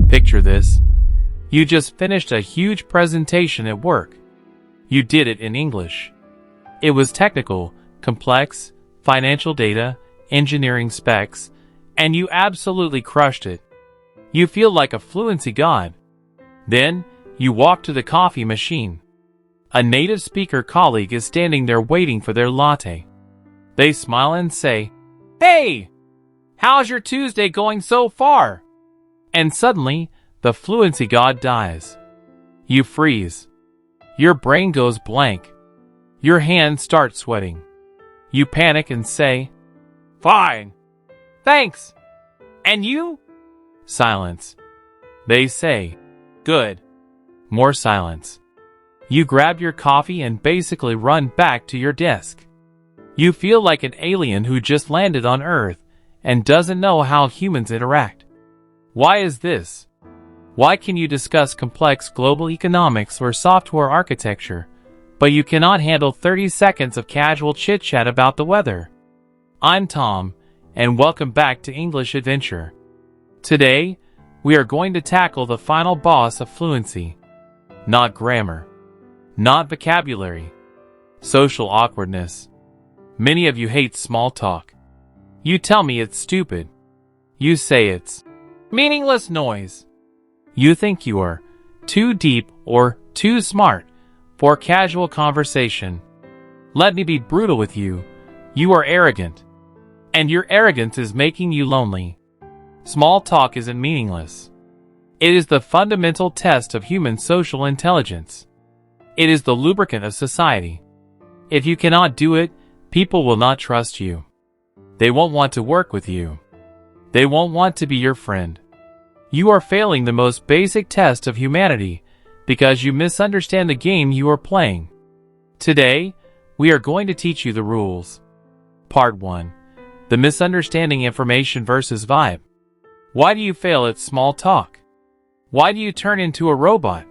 Picture this. You just finished a huge presentation at work. You did it in English. It was technical, complex, financial data, engineering specs, and you absolutely crushed it. You feel like a fluency god. Then, you walk to the coffee machine. A native speaker colleague is standing there waiting for their latte. They smile and say, "Hey! How's your Tuesday going so far?" And suddenly, the fluency god dies. You freeze. Your brain goes blank. Your hands start sweating. You panic and say, "Fine. Thanks. And you?" Silence. They say, "Good." More silence. You grab your coffee and basically run back to your desk. You feel like an alien who just landed on Earth and doesn't know how humans interact. Why is this? Why can you discuss complex global economics or software architecture, but you cannot handle 30 seconds of casual chit-chat about the weather? I'm Tom, and welcome back to English Adventure. Today, we are going to tackle the final boss of fluency. Not grammar. Not vocabulary. Social awkwardness. Many of you hate small talk. You tell me it's stupid. You say it's meaningless noise. You think you are too deep or too smart for casual conversation. Let me be brutal with you. You are arrogant. And your arrogance is making you lonely. Small talk isn't meaningless. It is the fundamental test of human social intelligence. It is the lubricant of society. If you cannot do it, people will not trust you. They won't want to work with you. They won't want to be your friend. You are failing the most basic test of humanity because you misunderstand the game you are playing. Today, we are going to teach you the rules. Part 1. The misunderstanding information versus vibe. Why do you fail at small talk? Why do you turn into a robot?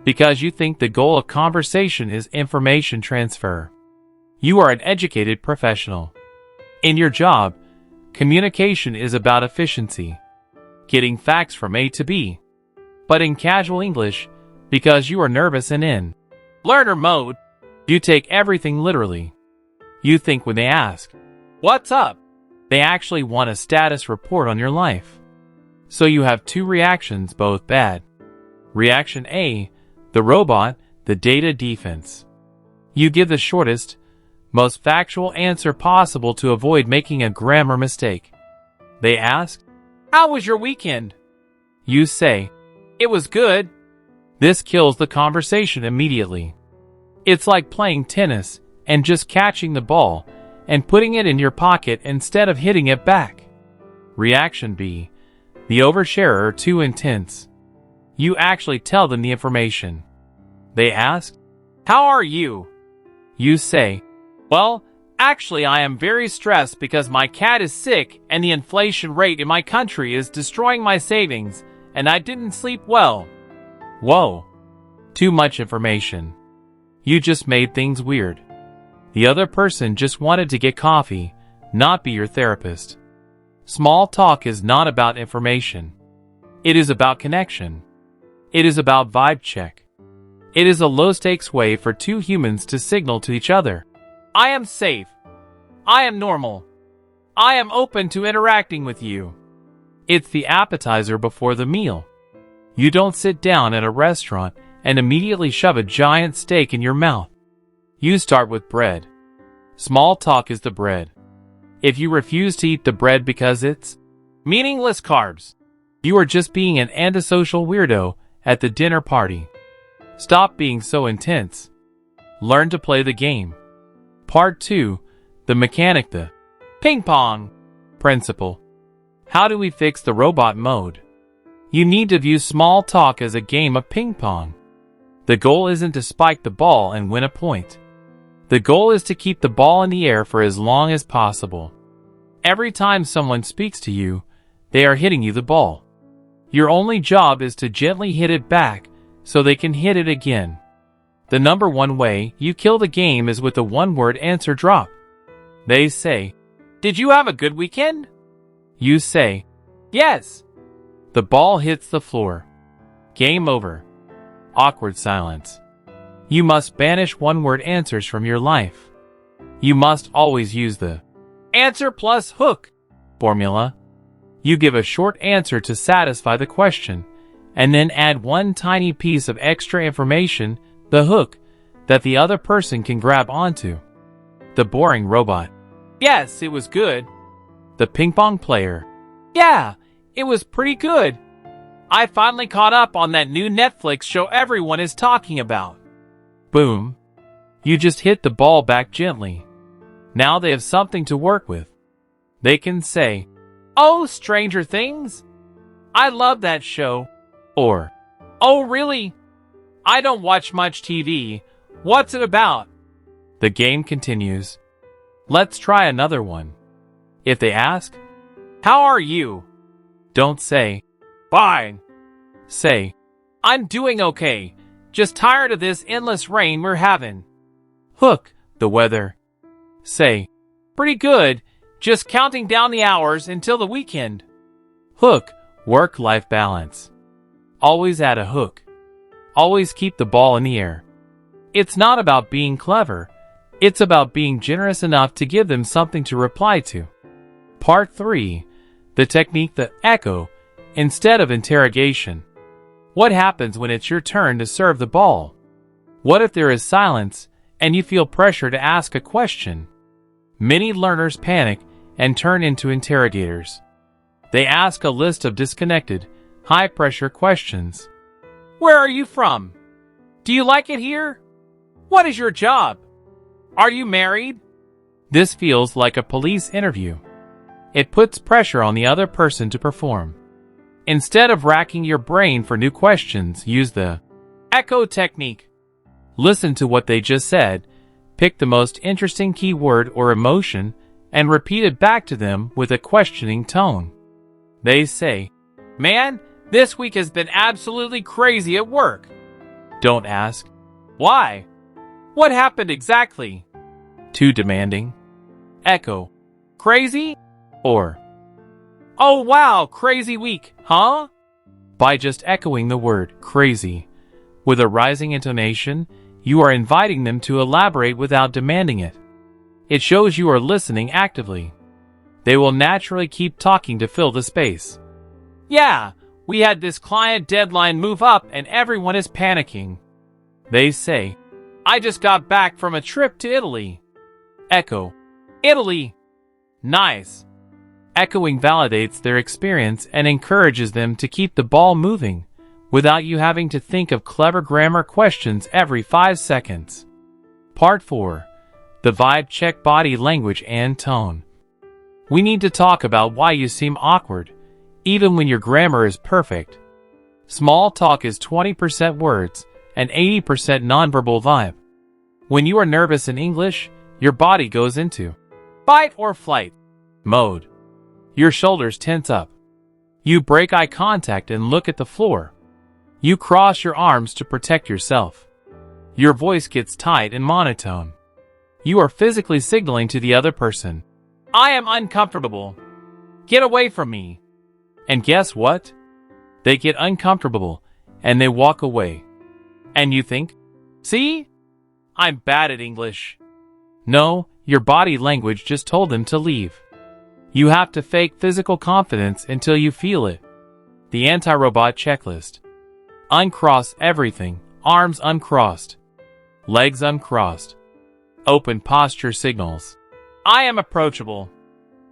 Because you think the goal of conversation is information transfer. You are an educated professional. In your job, communication is about efficiency, getting facts from A to B. But in casual English, because you are nervous and in learner mode, you take everything literally. You think when they ask, "What's up?" they actually want a status report on your life. So you have two reactions, both bad. Reaction A, the robot, the data defense. You give the shortest, most factual answer possible to avoid making a grammar mistake. They ask, "How was your weekend?" You say, "It was good." This kills the conversation immediately. It's like playing tennis and just catching the ball and putting it in your pocket instead of hitting it back. Reaction B, the oversharer, too intense. You actually tell them the information. They ask, "How are you?" You say, "Well, actually I am very stressed because my cat is sick and the inflation rate in my country is destroying my savings and I didn't sleep well." Whoa. Too much information. You just made things weird. The other person just wanted to get coffee, not be your therapist. Small talk is not about information. It is about connection. It is about vibe check. It is a low-stakes way for two humans to signal to each other, "I am safe. I am normal. I am open to interacting with you." It's the appetizer before the meal. You don't sit down at a restaurant and immediately shove a giant steak in your mouth. You start with bread. Small talk is the bread. If you refuse to eat the bread because it's meaningless carbs, you are just being an antisocial weirdo at the dinner party. Stop being so intense. Learn to play the game. Part 2. The mechanic, the Ping-Pong principle. How do we fix the robot mode? You need to view small talk as a game of ping-pong. The goal isn't to spike the ball and win a point. The goal is to keep the ball in the air for as long as possible. Every time someone speaks to you, they are hitting you the ball. Your only job is to gently hit it back so they can hit it again. The number one way you kill the game is with a one-word answer drop. They say, "Did you have a good weekend?" You say, "Yes." The ball hits the floor. Game over. Awkward silence. You must banish one-word answers from your life. You must always use the answer plus hook formula. You give a short answer to satisfy the question, and then add one tiny piece of extra information, the hook, that the other person can grab onto. The boring robot. Yes, it was good. The ping-pong player. Yeah, it was pretty good. I finally caught up on that new Netflix show everyone is talking about. Boom. You just hit the ball back gently. Now they have something to work with. They can say, "Oh, Stranger Things? I love that show." Or, "Oh, really? I don't watch much TV. What's it about?" The game continues. Let's try another one. If they ask, "How are you?" Don't say, "Fine." Say, "I'm doing okay. Just tired of this endless rain we're having." Hook, the weather. Say, "Pretty good. Just counting down the hours until the weekend." Hook, work-life balance. Always add a hook. Always keep the ball in the air. It's not about being clever. It's about being generous enough to give them something to reply to. Part 3. The technique, the echo, instead of interrogation. What happens when it's your turn to serve the ball? What if there is silence and you feel pressure to ask a question? Many learners panic and turn into interrogators. They ask a list of disconnected, high-pressure questions. Where are you from? Do you like it here? What is your job? Are you married? This feels like a police interview. It puts pressure on the other person to perform. Instead of racking your brain for new questions, use the echo technique. Listen to what they just said, pick the most interesting keyword or emotion, and repeat it back to them with a questioning tone. They say, "Man, this week has been absolutely crazy at work." Don't ask, "Why? What happened exactly?" Too demanding. Echo, "Crazy?" Or, "Oh wow, crazy week, huh?" By just echoing the word crazy with a rising intonation, you are inviting them to elaborate without demanding it. It shows you are listening actively. They will naturally keep talking to fill the space. "Yeah, we had this client deadline move up and everyone is panicking." They say, "I just got back from a trip to Italy." Echo, "Italy. Nice." Echoing validates their experience and encourages them to keep the ball moving, without you having to think of clever grammar questions every 5 seconds. Part 4. The vibe check, body language and tone. We need to talk about why you seem awkward, even when your grammar is perfect. Small talk is 20% words and 80% nonverbal vibe. When you are nervous in English, your body goes into fight or flight mode. Your shoulders tense up. You break eye contact and look at the floor. You cross your arms to protect yourself. Your voice gets tight and monotone. You are physically signaling to the other person, "I am uncomfortable. Get away from me." And guess what? They get uncomfortable and they walk away. And you think, "See? I'm bad at English." No, your body language just told them to leave. You have to fake physical confidence until you feel it. The anti-robot checklist. Uncross everything. Arms uncrossed. Legs uncrossed. Open posture signals. I am approachable.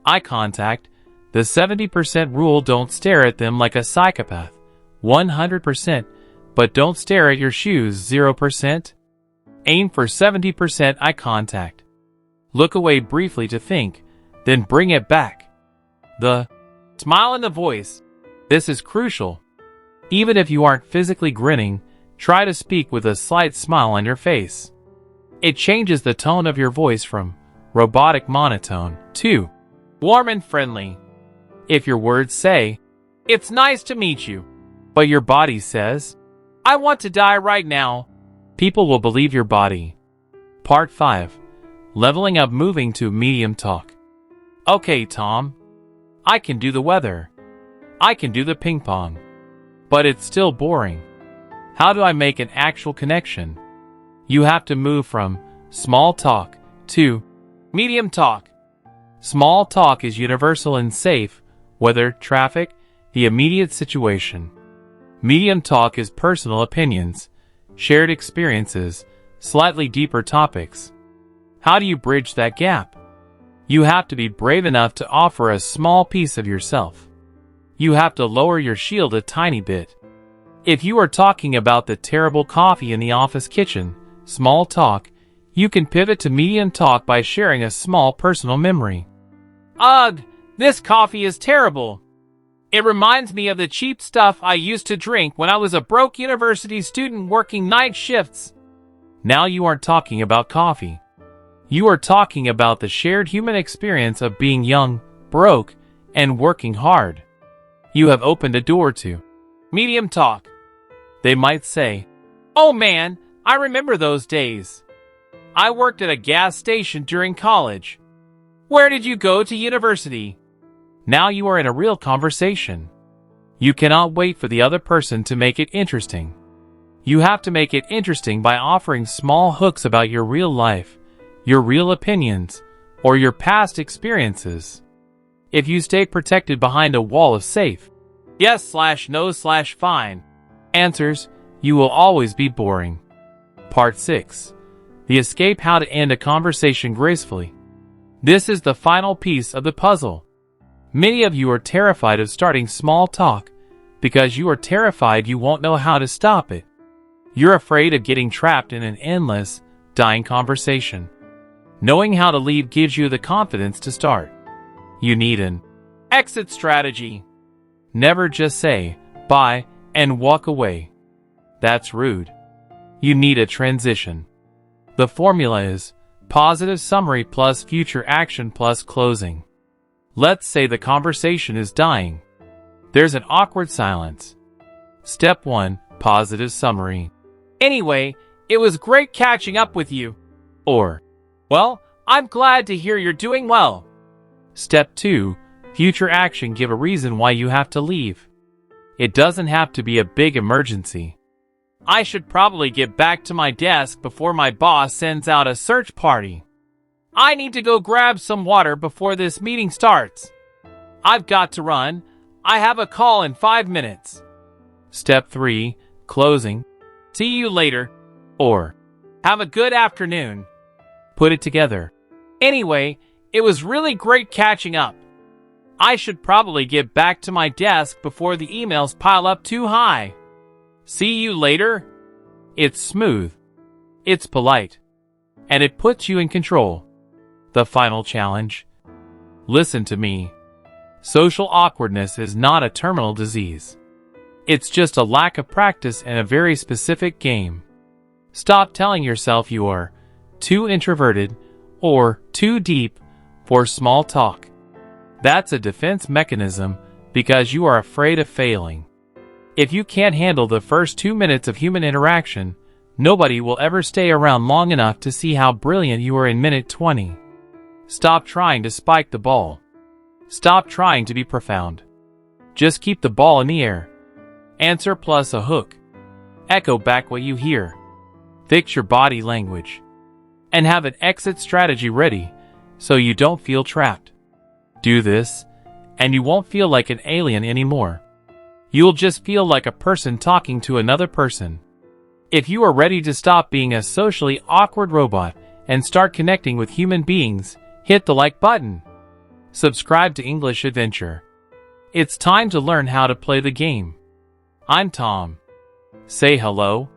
Eye contact. The 70% rule, don't stare at them like a psychopath. 100%, but don't stare at your shoes. 0%. Aim for 70% eye contact. Look away briefly to think, then bring it back. The smile in the voice. This is crucial. Even if you aren't physically grinning, try to speak with a slight smile on your face. It changes the tone of your voice from robotic monotone to warm and friendly. If your words say, "It's nice to meet you," but your body says, "I want to die right now," people will believe your body. Part 5. Leveling up, moving to medium talk. "Okay, Tom. I can do the weather." I can do the ping-pong. But it's still boring. How do I make an actual connection? You have to move from small talk to medium talk. Small talk is universal and safe, weather, traffic, the immediate situation. Medium talk is personal opinions, shared experiences, slightly deeper topics. How do you bridge that gap? You have to be brave enough to offer a small piece of yourself. You have to lower your shield a tiny bit. If you are talking about the terrible coffee in the office kitchen, small talk, you can pivot to medium talk by sharing a small personal memory. Ugh, this coffee is terrible. It reminds me of the cheap stuff I used to drink when I was a broke university student working night shifts. Now you aren't talking about coffee. You are talking about the shared human experience of being young, broke, and working hard. You have opened a door to medium talk. They might say, "Oh man, I remember those days. I worked at a gas station during college. Where did you go to university?" Now you are in a real conversation. You cannot wait for the other person to make it interesting. You have to make it interesting by offering small hooks about your real life, your real opinions, or your past experiences. If you stay protected behind a wall of safe, yes/no/fine answers, you will always be boring. Part 6. The escape: how to end a conversation gracefully. This is the final piece of the puzzle. Many of you are terrified of starting small talk because you are terrified you won't know how to stop it. You're afraid of getting trapped in an endless, dying conversation. Knowing how to leave gives you the confidence to start. You need an exit strategy. Never just say bye and walk away. That's rude. You need a transition. The formula is positive summary plus future action plus closing. Let's say the conversation is dying. There's an awkward silence. Step 1, positive summary. "Anyway, it was great catching up with you." Or, "Well, I'm glad to hear you're doing well." Step 2, future action. Give a reason why you have to leave. It doesn't have to be a big emergency. "I should probably get back to my desk before my boss sends out a search party. I need to go grab some water before this meeting starts. I've got to run. I have a call in 5 minutes." Step 3, closing. "See you later." Or, "Have a good afternoon." Put it together. "Anyway, it was really great catching up. I should probably get back to my desk before the emails pile up too high. See you later." It's smooth. It's polite. And it puts you in control. The final challenge. Listen to me. Social awkwardness is not a terminal disease. It's just a lack of practice in a very specific game. Stop telling yourself you are too introverted or too deep for small talk. That's a defense mechanism because you are afraid of failing. If you can't handle the first 2 minutes of human interaction, nobody will ever stay around long enough to see how brilliant you are in minute 20. Stop trying to spike the ball. Stop trying to be profound. Just keep the ball in the air. Answer plus a hook. Echo back what you hear. Fix your body language. And have an exit strategy ready so you don't feel trapped. Do this, and you won't feel like an alien anymore. You'll just feel like a person talking to another person. If you are ready to stop being a socially awkward robot and start connecting with human beings, hit the like button. Subscribe to English Adventure. It's time to learn how to play the game. I'm Tom. Say hello.